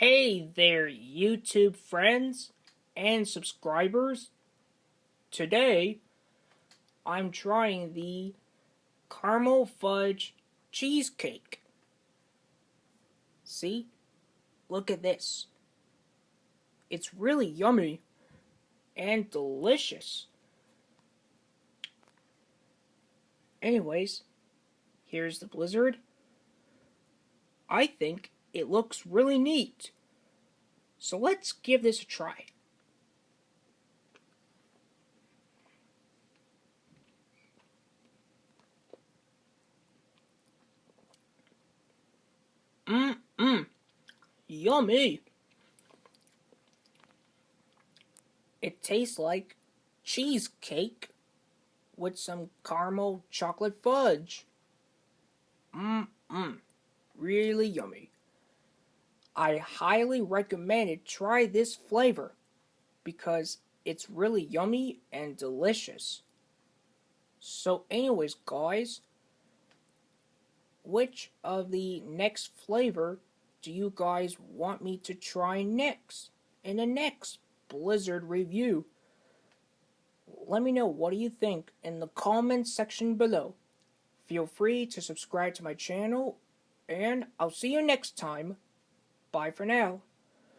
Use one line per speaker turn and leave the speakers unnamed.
Hey there, YouTube friends and subscribers. Today, I'm trying the caramel fudge cheesecake. See? Look at this. It's really yummy and delicious. Anyways, here's the blizzard. I think it looks really neat. So let's give this a try. Yummy. It tastes like cheesecake with some caramel chocolate fudge. Really yummy. I highly recommend it. Try this flavor because it's really yummy and delicious. So anyways, guys, which of the next flavor do you guys want me to try next in the next Blizzard review? Let me know what do you think in the comment section below. Feel free to subscribe to my channel, and I'll see you next time. Bye for now.